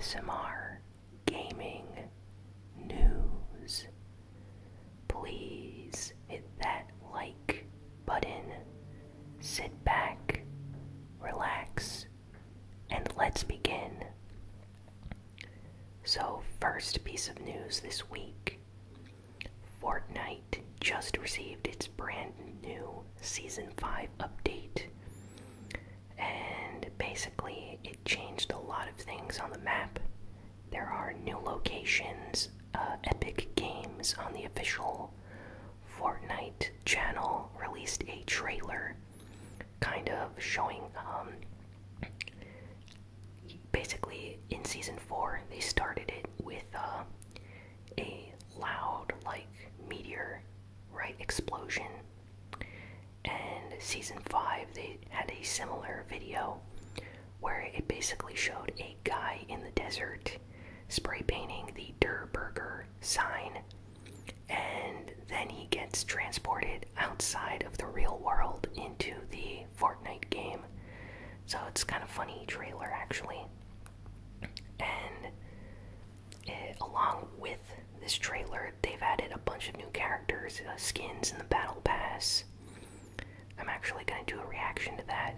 ASMR Gaming News. Please hit that like button, sit back, relax, and let's begin. So, first piece of news this week. Fortnite just received its brand new Season 5 update. And basically, it changed a lot of things on the map. There are new locations. Epic Games on the official Fortnite channel released a trailer kind of showing, basically in Season 4, they started it with a loud, meteor, explosion. And Season 5, they had a similar video where it basically showed a guy in the desert spray painting the Der Burger sign, and then he gets transported outside of the real world into the Fortnite game. So it's kind of funny trailer, actually. And along with this trailer, they've added a bunch of new characters, skins in the Battle Pass. I'm actually going to do a reaction to that.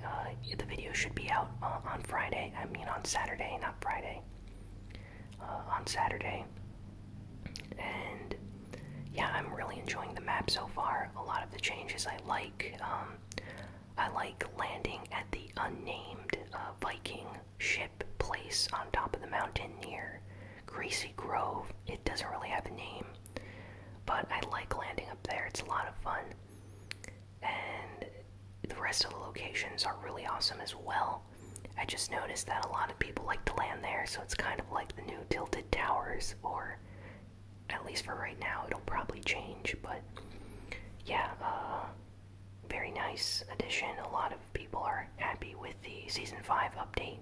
The video should be out on Friday. I mean on Saturday, not Friday. On Saturday. And yeah, I'm really enjoying the map so far. A lot of the changes I like. I like landing at the unnamed Viking ship place on top of the mountain near Greasy Grove. It doesn't really have a name, but I like landing up there. It's a lot of fun. And the rest of the locations are really awesome as well. I just noticed that a lot of people like to land there, so it's kind of like the new Tilted Towers, or at least for right now. It'll probably change, but yeah, very nice addition. A lot of people are happy with the Season 5 update.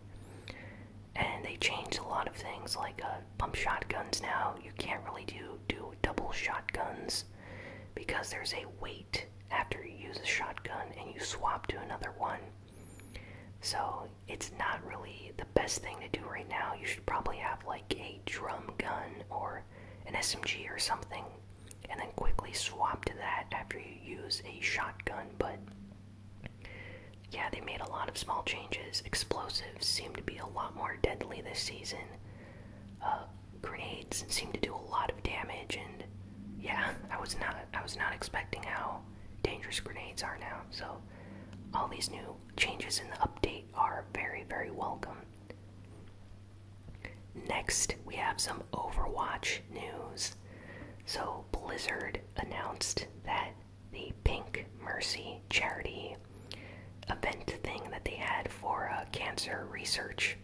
And they changed a lot of things, like pump shotguns now. You can't really do double shotguns because there's a wait after you use a shotgun and you swap to another one. So it's not really the best thing to do right now. You should probably have like a drum gun or an SMG or something, and then quickly swap to that after you use a shotgun. But yeah, they made a lot of small changes. Explosives seem to be a lot more deadly this season. Grenades seem to do a lot of damage, and yeah, I was not expecting how dangerous grenades are now. So all these new changes in the update are very, very welcome. Next, we have some Overwatch news. So Blizzard announced that the Pink Mercy charity event thing that they had for cancer research,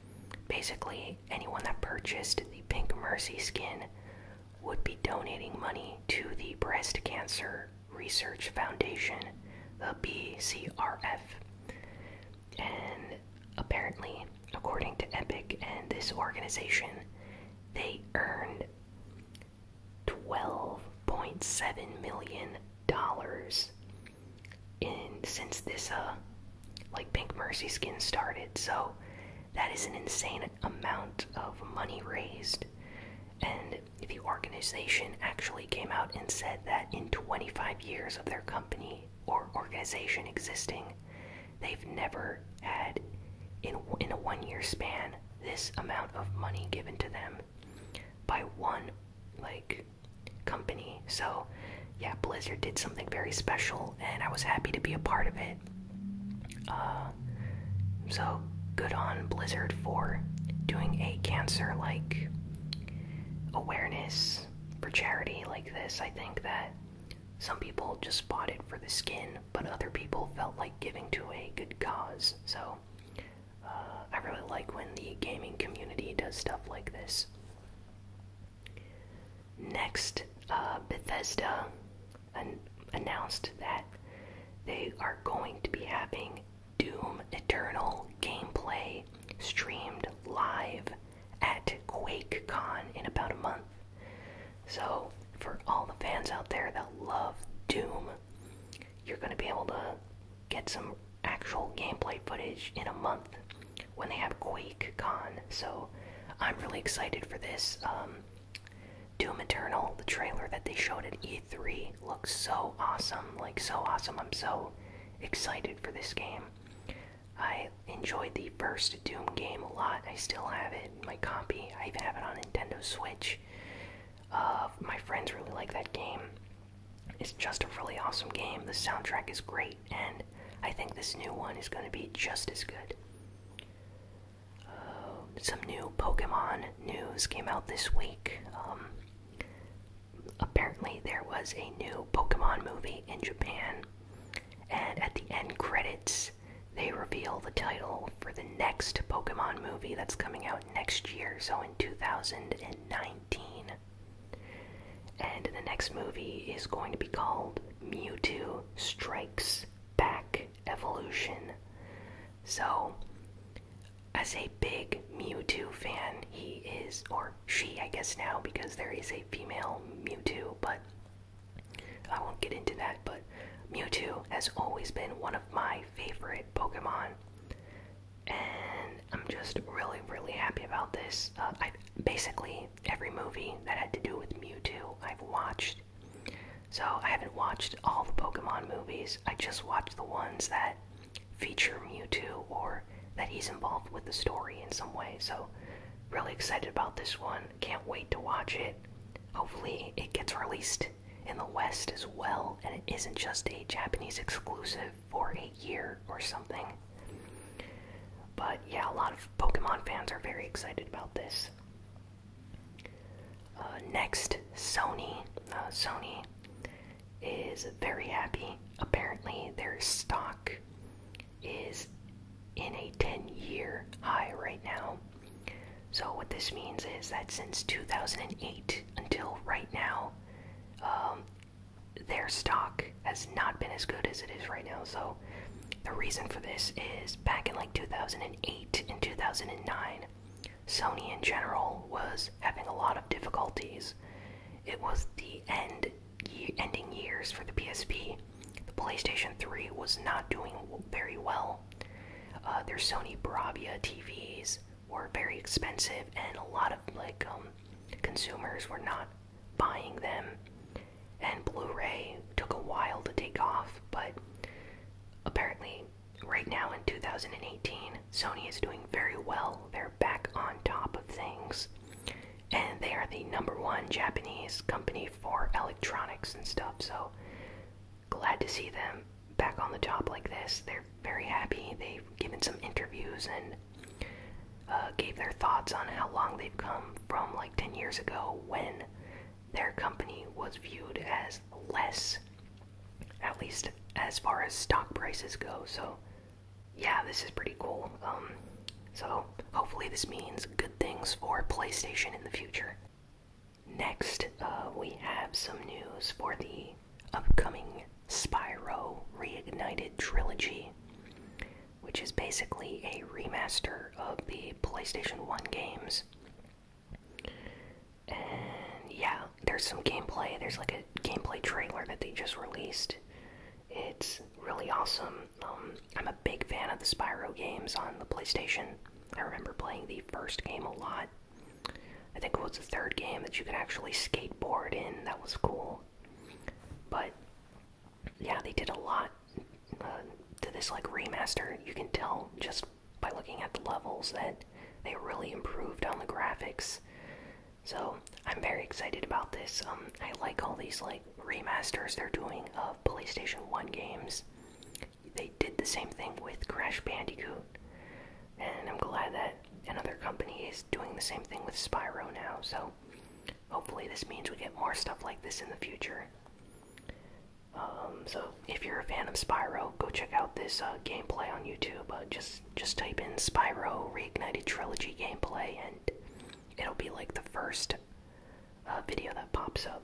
basically anyone that purchased the Pink Mercy skin would be donating money to the Breast Cancer Research Foundation, the BCRF. And apparently, according to Epic and this organization, they earned $12.7 million since this Pink Mercy skin started. So that is an insane amount of money raised. And the organization actually came out and said that in 25 years of their company or organization existing, they've never had, in a 1 year span, this amount of money given to them by one, company. So, yeah, Blizzard did something very special, and I was happy to be a part of it. So, good on Blizzard for doing a cancer, awareness for charity like this. I think that some people just bought it for the skin, but other people felt like giving to a good cause. So I really like when the gaming community does stuff like this. Next, Bethesda announced that they are going to be having Doom Eternal gameplay streamed live at QuakeCon in about a month. So for all the fans out there that love Doom, you're going to be able to get some actual gameplay footage in a month when they have QuakeCon. So I'm really excited for this. Doom Eternal, the trailer that they showed at E3 looks so awesome, like so awesome. I'm so excited for this game. I enjoyed the first Doom game a lot. I still have it in my copy. I even have it on Nintendo Switch. My friends really like that game. It's just a really awesome game. The soundtrack is great, and I think this new one is going to be just as good. Some new Pokemon news came out this week. Apparently there was a new Pokemon movie in Japan, and at the end credits they reveal the title for the next Pokemon movie that's coming out next year, so in 2019. And the next movie is going to be called Mewtwo Strikes Back Evolution. So, as a big Mewtwo fan, he is, or she I guess now, because there is a female Mewtwo, but I won't get into that, but Mewtwo has always been one of my favorite Pokemon, and I'm just really, really happy about this. Basically, every movie that had to do with Mewtwo I've watched. So I haven't watched all the Pokemon movies, I just watched the ones that feature Mewtwo or that he's involved with the story in some way. So really excited about this one, can't wait to watch it. Hopefully it gets released in the West as well, and it isn't just a Japanese exclusive for a year or something. But yeah, a lot of Pokemon fans are very excited about this. Next, Sony. Sony is very happy. Apparently their stock is in a 10-year high right now. So what this means is that since 2008 until right now, their stock has not been as good as it is right now. So the reason for this is back in like 2008 and 2009, Sony in general was having a lot of difficulties. It was the ending years for the PSP. The PlayStation 3 was not doing very well. Their Sony Bravia TVs were very expensive, and a lot of consumers were not buying them. And Blu-ray took a while to take off, but apparently right now in 2018, Sony is doing very well. They're back on top of things, and they are the #1 Japanese company for electronics and stuff, so glad to see them back on the top like this. They're very happy. They've given some interviews and gave their thoughts on how long they've come from like 10 years ago when their company was viewed as less, at least as far as stock prices go. So yeah, this is pretty cool. So hopefully this means good things for PlayStation in the future. Next, we have some news for the upcoming Spyro Reignited Trilogy, which is basically a remaster of the PlayStation 1 games. And yeah, there's some gameplay. There's like a gameplay trailer that they just released. It's really awesome. I'm a big fan of the Spyro games on the PlayStation. I remember playing the first game a lot. I think it was the third game that you could actually skateboard in. That was cool. But yeah, they did a lot to this like remaster. You can tell just by looking at the levels that they really improved on the graphics. So I'm very excited about this. I like all these like remasters they're doing of PlayStation 1 games. They did the same thing with Crash Bandicoot, and I'm glad that another company is doing the same thing with Spyro now. So hopefully this means we get more stuff like this in the future. So if you're a fan of Spyro, go check out this gameplay on YouTube. Just type in Spyro Reignited Trilogy gameplay, and it'll be like the first video that pops up.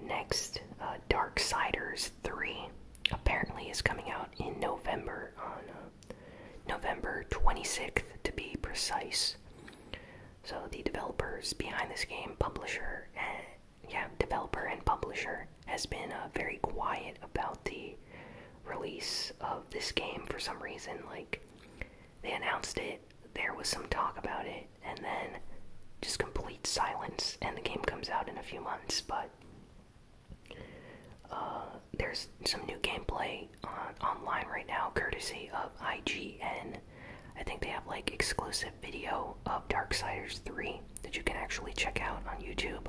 Next, Darksiders 3 apparently is coming out in November, on November 26th to be precise. So the developers behind this game, developer and publisher, has been very quiet about the release of this game for some reason. Like, they announced it there was some talk about it, and then just complete silence, and the game comes out in a few months. But there's some new gameplay online right now, courtesy of IGN. I think they have like exclusive video of Darksiders 3 that you can actually check out on YouTube.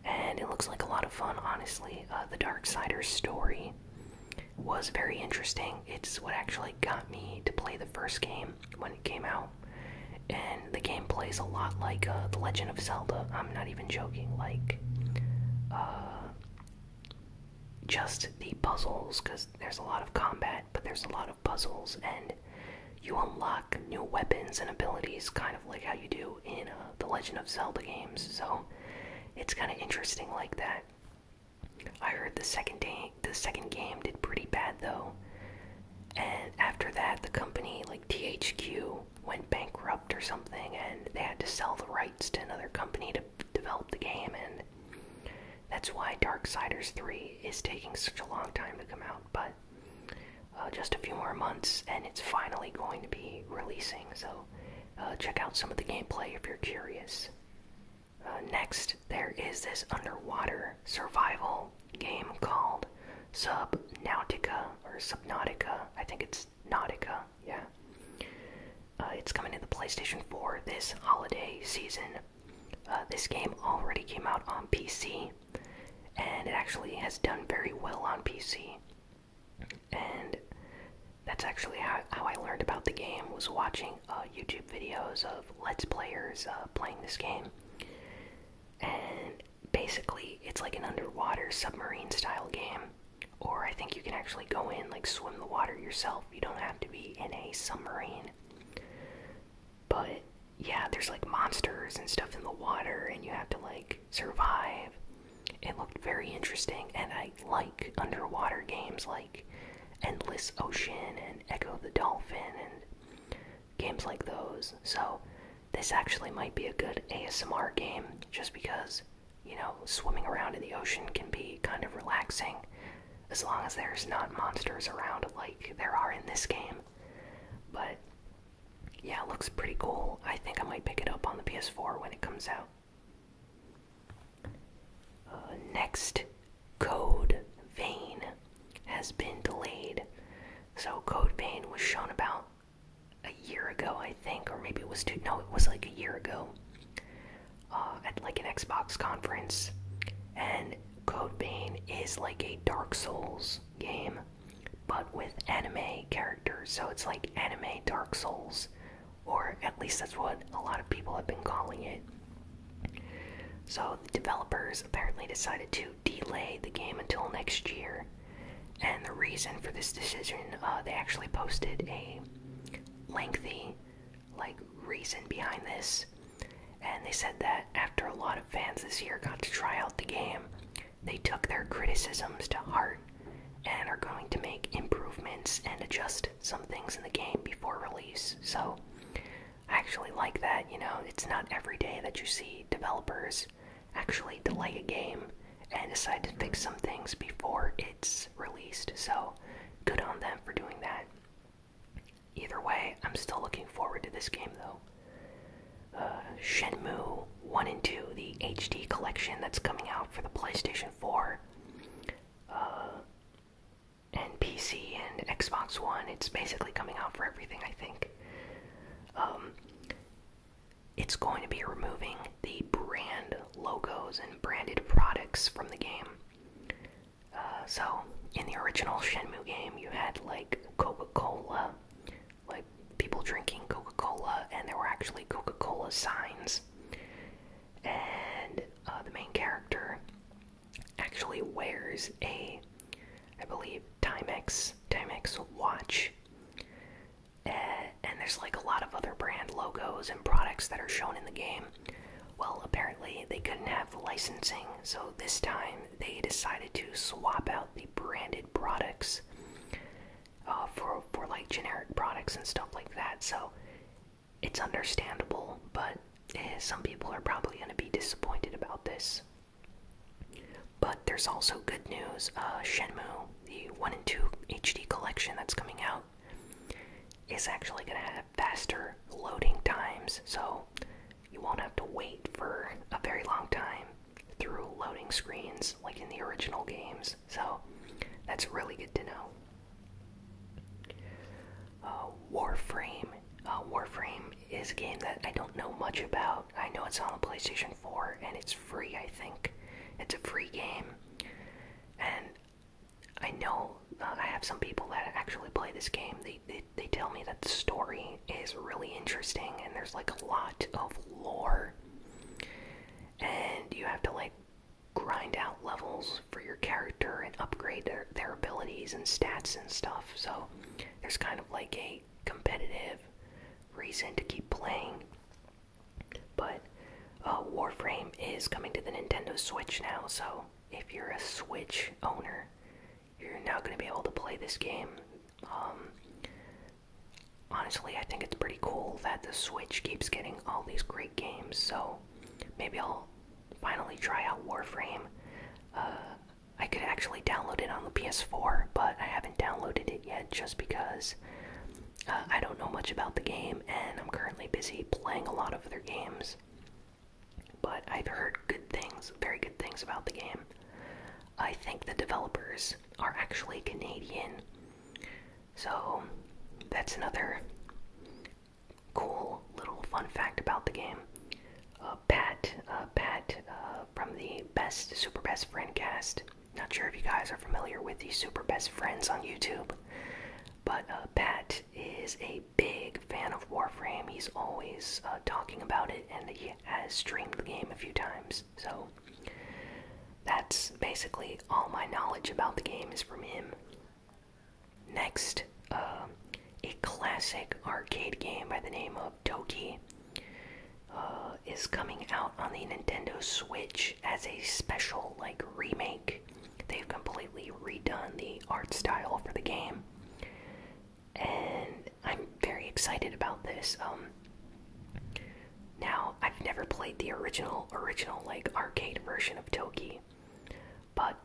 And it looks like a lot of fun, honestly. The Darksiders story was very interesting. It's what actually got me to play the first game when it came out. And the game plays a lot like The Legend of Zelda. I'm not even joking. Like, just the puzzles, because there's a lot of combat, but there's a lot of puzzles, and you unlock new weapons and abilities, kind of like how you do in The Legend of Zelda games. So it's kind of interesting like that. I heard the second game did pretty bad though, and after that the company like THQ went bankrupt or something, and they had to sell the rights to another company to develop the game, and that's why Darksiders 3 is taking such a long time to come out. But just a few more months and it's finally going to be releasing, so check out some of the gameplay if you're curious. Next, there is this underwater survival game called Subnautica, or Subnautica. I think it's Nautica, yeah. It's coming to the PlayStation 4 this holiday season. This game already came out on PC, and it actually has done very well on PC. And that's actually how I learned about the game, was watching YouTube videos of Let's Players playing this game. And basically, it's like an underwater submarine style game. Or I think you can actually go in, like swim the water yourself. You don't have to be in a submarine. But yeah, there's like monsters and stuff in the water, and you have to like survive. It looked very interesting, and I like underwater games like Endless Ocean and Echo the Dolphin and games like those. So this actually might be a good ASMR game, just because, you know, swimming around in the ocean can be kind of relaxing, as long as there's not monsters around like there are in this game. But yeah, it looks pretty cool. I think I might pick it up on the PS4 when it comes out. Next, Code Vein has been delayed. So Code Vein was shown about a year ago, I think, or maybe it was it was like a year ago, at like an Xbox conference. And Code Vein is like a Dark Souls game, but with anime characters. So it's like anime Dark Souls, or at least that's what a lot of people have been calling it. So the developers apparently decided to delay the game until next year. And the reason for this decision, they actually posted a lengthy, like, reason behind this. And they said that after a lot of fans this year got to try out the game, they took their criticisms to heart and are going to make improvements and adjust some things in the game before release. So I actually like that. You know, it's not every day that you see developers actually delay a game and decide to fix some things before it's released. So good on them for doing that. Either way, I'm still looking forward to this game though. Shenmue 1 and 2, the HD Collection that's coming out for the PlayStation 4 and PC and Xbox One. It's basically coming out for everything, I think. It's going to be removing the brand logos and branded products from the game. So, in the original Shenmue game, you had like Coca-Cola, like people drinking Coca-Cola, and there were actually Coca-Cola signs. And the main character actually wears a, I believe, Timex watch. And there's like a lot of other brand logos and products that are shown in the game. Well, apparently they couldn't have the licensing, so this time they decided to swap out the branded products for like generic products and stuff like that. So it's understandable, but some people are probably going to be disappointed about this. But there's also good news. Shenmue, the 1 and 2 HD Collection that's coming out, is actually going to have faster loading times, so you won't have to wait for a very long time through loading screens like in the original games. So that's really good to know. Warframe. Warframe is a game that I don't know much about. I know it's on the PlayStation 4 and it's free, I think. It's a free game. And I know I have some people that actually play this game. They tell me that the story is really interesting and there's like a lot of lore. And you have to like grind out levels for your character and upgrade their abilities and stats and stuff. So there's kind of like a competitive reason to keep playing. But Warframe is coming to the Nintendo Switch now, so if you're a Switch owner, you're now going to be able to play this game. Honestly, I think it's pretty cool that the Switch keeps getting all these great games, so maybe I'll finally try out Warframe. I could actually download it on the PS4, but I haven't downloaded it yet just because I don't know much about the game and I'm currently busy playing a lot of other games. But I've heard good things, very good things about the game. I think the developers are actually Canadian, so that's another cool little fun fact about the game. Pat from the Super Best Friend cast. Not sure if you guys are familiar with the Super Best Friends on YouTube, but Pat is a big fan of Warframe. He's always talking about it, and he has streamed the game a few times. So that's basically all my knowledge about the game is from him. Next, a classic arcade game by the name of Toki is coming out on the Nintendo Switch as a special like remake. They've completely redone the art style for the game, and I'm very excited about this. Now, I've never played the original like arcade version of Toki, but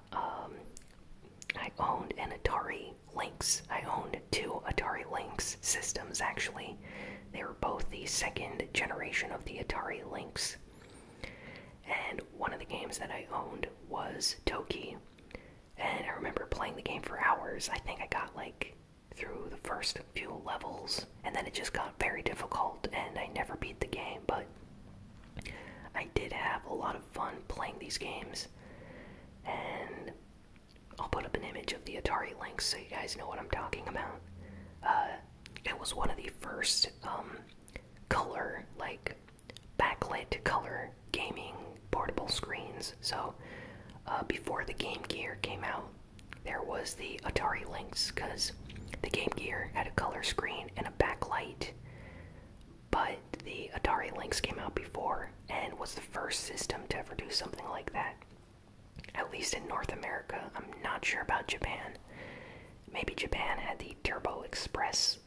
I owned an Atari Lynx. I owned two Atari Lynx systems, actually. They were both the second generation of the Atari Lynx. And one of the games that I owned was Toki. And I remember playing the game for hours. I think I got like through the first few levels, and then it just got very difficult and I never beat the game, but I did have a lot of fun playing these games. And I'll put up an image of the Atari Lynx so you guys know what I'm talking about. It was one of the first color, like backlit color gaming portable screens. So before the Game Gear came out, there was the Atari Lynx, because the Game Gear had a color screen and a backlight, but the Atari Lynx came out before and was the first system to ever do something like that. At least in North America. I'm not sure about Japan. Maybe Japan had the Turbo Express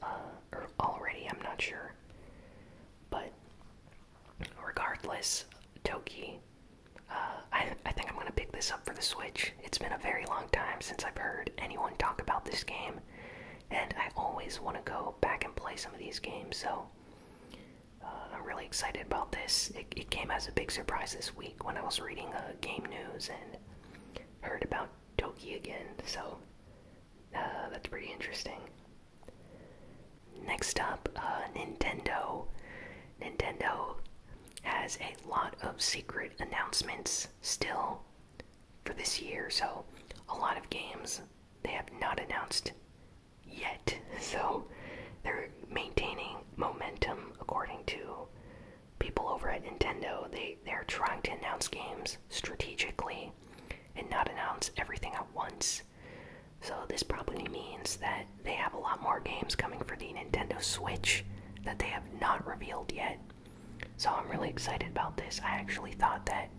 already, I'm not sure. But regardless, Toki, I think I'm going to pick this up for the Switch. It's been a very long time since I've heard anyone talk about this game, and I always want to go back and play some of these games, so I'm really excited about this. It came as a big surprise this week when I was reading game news and heard about Toki again, so that's pretty interesting. Next up, Nintendo. Nintendo has a lot of secret announcements still for this year, so a lot of games they have not announced yet, so they're maintaining momentum according to people over at Nintendo. They're trying to announce games strategically and not announce everything at once. So this probably means that they have a lot more games coming for the Nintendo Switch that they have not revealed yet. So I'm really excited about this. I actually thought that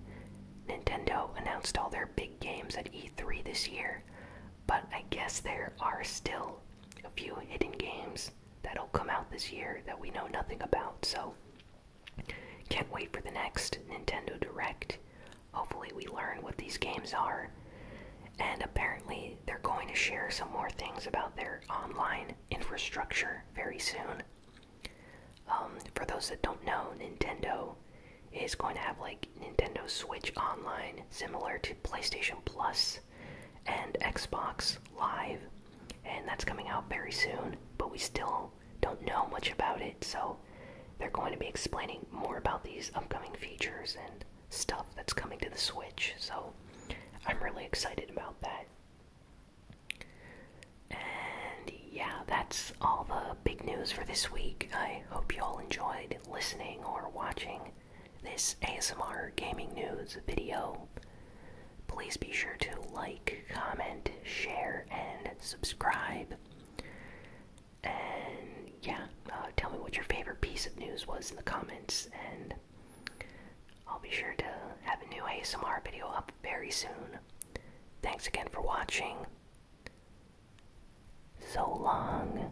Nintendo announced all their big games at E3 this year, but I guess there are still a few hidden games that'll come out this year that we know nothing about, so can't wait for the next Nintendo Direct. Hopefully we learn what these games are. And apparently, they're going to share some more things about their online infrastructure very soon. For those that don't know, Nintendo is going to have like Nintendo Switch Online, similar to PlayStation Plus and Xbox Live, and that's coming out very soon, but we still don't know much about it, so they're going to be explaining more about these upcoming features and stuff that's coming to the Switch, so I'm really excited about that. And yeah, that's all the big news for this week. I hope you all enjoyed listening or watching this ASMR Gaming News video. Please be sure to like, comment, share, and subscribe. And yeah, tell me what your favorite piece of news was in the comments, and I'll be sure to have a new ASMR video up very soon. Thanks again for watching. So long.